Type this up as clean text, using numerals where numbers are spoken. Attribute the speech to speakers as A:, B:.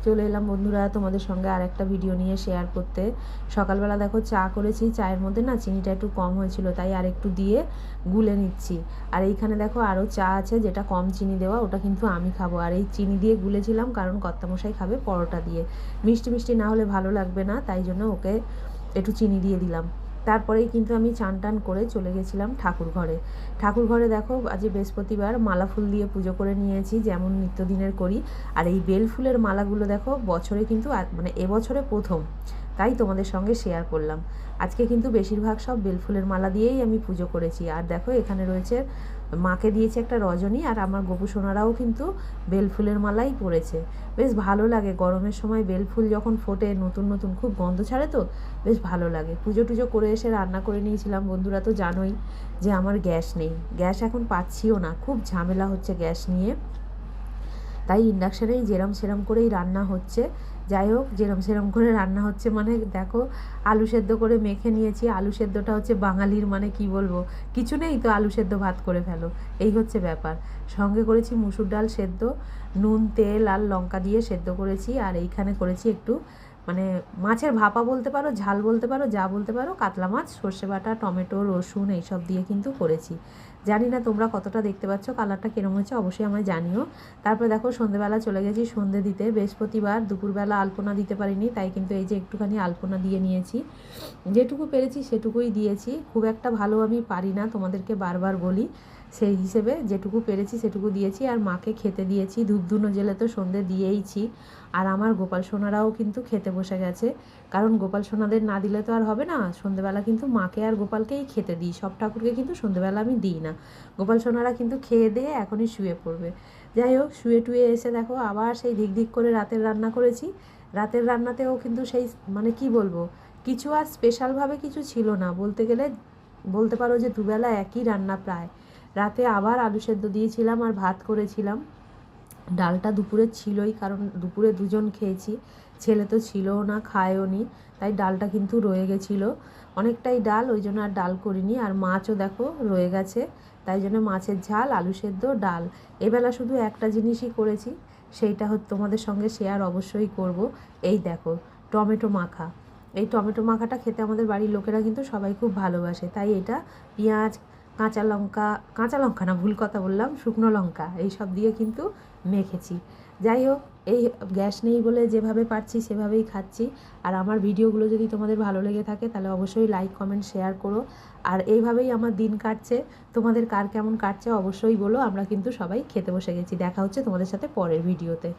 A: চলে এলাম বন্ধুরা তোমাদের সঙ্গে আর একটা ভিডিও নিয়ে শেয়ার করতে। সকালবেলা দেখো চা করেছি, চায়ের মধ্যে না চিনিটা একটু কম হয়েছিল, তাই আর একটু দিয়ে গুলে নিচ্ছি। আর এইখানে দেখো আরও চা আছে যেটা কম চিনি দেওয়া, ওটা কিন্তু আমি খাবো। আর এই চিনি দিয়ে গুলেছিলাম কারণ কর্তামশাই খাবে পরোটা দিয়ে, মিষ্টি মিষ্টি না হলে ভালো লাগবে না, তাই জন্য ওকে একটু চিনি দিয়ে দিলাম। তারপরেই কিন্তু আমি চান টান করে চলে গেছিলাম ঠাকুর ঘরে। ঠাকুর ঘরে দেখো আজ বৃহস্পতিবার মালা ফুল দিয়ে পুজো করে নিয়েছি যেমন নিত্যদিনের করি। আর এই বেল ফুলের মালাগুলো দেখো বছরে কিন্তু মানে এবছরে প্রথম, তাই তোমাদের সঙ্গে শেয়ার করলাম। আজকে কিন্তু বেশিরভাগ সব বেলফুলের মালা দিয়েই আমি পুজো করেছি। আর দেখো এখানে রয়েছে, মাকে দিয়েছে একটা রজনী, আর আমার গপু সোনারাও কিন্তু বেলফুলের মালাই পরেছে। বেশ ভালো লাগে গরমের সময় বেলফুল যখন ফোটে, নতুন নতুন খুব গন্ধ ছাড়ে, তো বেশ ভালো লাগে। পুজো টুজো করে এসে রান্না করে নিয়েছিলাম। বন্ধুরা তো জানোই যে আমার গ্যাস নেই, গ্যাস এখন পাচ্ছিও না, খুব ঝামেলা হচ্ছে গ্যাস নিয়ে, তাই ইন্ডাকশানেই যেরম সেরম করেই রান্না হচ্ছে। যাই হোক, যেরম সেরম করে রান্না হচ্ছে মানে দেখো আলু সেদ্ধ করে মেখে নিয়েছি। আলু সেদ্ধটা হচ্ছে বাঙালির মানে কি বলবো, কিছু নেই তো আলু সেদ্ধ ভাত করে ফেলো, এই হচ্ছে ব্যাপার। সঙ্গে করেছি মুসুর ডাল সেদ্ধ, নুন তেল আর লঙ্কা দিয়ে সেদ্ধ করেছি। আর এইখানে করেছি একটু মানে মাছের ভাপা বলতে পারো, ঝাল বলতে পারো, যা বলতে পারো, কাতলা মাছ, সর্ষে বাটা, টমেটো, রসুন এইসব দিয়ে কিন্তু করেছি। জানি না তোমরা কতটা দেখতে পাচ্ছ, কালারটা কীরকম হচ্ছে অবশ্যই আমায় জানিও। তারপরে দেখো সন্ধেবেলা চলে গেছি সন্ধে দিতে। বৃহস্পতিবার দুপুরবেলা আলপনা দিতে পারিনি, তাই কিন্তু এই যে একটুখানি আলপনা দিয়ে নিয়েছি, যেটুকু পেরেছি সেটুকুই দিয়েছি। খুব একটা ভালো আমি পারি না, তোমাদেরকে বারবার বলি, সেই হিসেবে যেটুকু পেরেছি সেটুকু দিয়েছি। আর মাকে খেতে দিয়েছি, ধূপধুনো জেলে তো সন্ধে দিয়েইছি। আর আমার গোপাল সোনারাও কিন্তু খেতে বসে গেছে, কারণ গোপাল সোনাদের না দিলে তো আর হবে না। সন্ধেবেলা কিন্তু মাকে আর গোপালকেই খেতে দিই, সব ঠাকুরকে কিন্তু সন্ধেবেলা আমি দিই না। গোপাল সোনারা কিন্তু খেয়ে দিয়ে এখনই শুয়ে পড়বে। যাই হোক, শুয়ে টুয়ে এসে দেখো আবার সেই ধিক করে রাতের রান্না করেছি। রাতের রান্নাতেও কিন্তু সেই মানে কি বলবো, কিছু আর স্পেশালভাবে কিছু ছিল না বলতে গেলে, বলতে পারো যে দুবেলা একই রান্না প্রায়। রাতে আবার আলু সেদ্ধ দিয়েছিলাম আর ভাত করেছিলাম। ডালটা দুপুরে ছিলই, কারণ দুপুরে দুজন খেয়েছি, ছেলে তো ছিলও না, খায়ও নি, তাই ডালটা কিন্তু রয়ে গেছিলো অনেকটাই ডাল, ওই জন্য আর ডাল করিনি। আর মাছও দেখো রয়ে গেছে, তাই জন্য মাছের ঝাল, আলু সেদ্ধ, ডাল। এবেলা শুধু একটা জিনিসই করেছি, সেইটা তোমাদের সঙ্গে শেয়ার অবশ্যই করব। এই দেখো টমেটো মাখা। এই টমেটো মাখাটা খেতে আমাদের বাড়ির লোকেরা কিন্তু সবাই খুব ভালোবাসে, তাই এটা পেঁয়াজ, কাঁচা লঙ্কা না, ভুল কথা বললাম, শুকনো লঙ্কা এইসব দিয়ে কিন্তু মেখেছি। যাই হোক, এই গ্যাস নেই বলে যেভাবে পারছি সেভাবেই খাচ্ছি। আর আমার ভিডিওগুলো যদি তোমাদের ভালো লেগে থাকে তাহলে অবশ্যই লাইক কমেন্ট শেয়ার করো। আর এইভাবেই আমার দিন কাটছে, তোমাদের কার কেমন কাটছে অবশ্যই বলো। আমরা কিন্তু সবাই খেতে বসে গেছি। দেখা হচ্ছে তোমাদের সাথে পরের ভিডিওতে।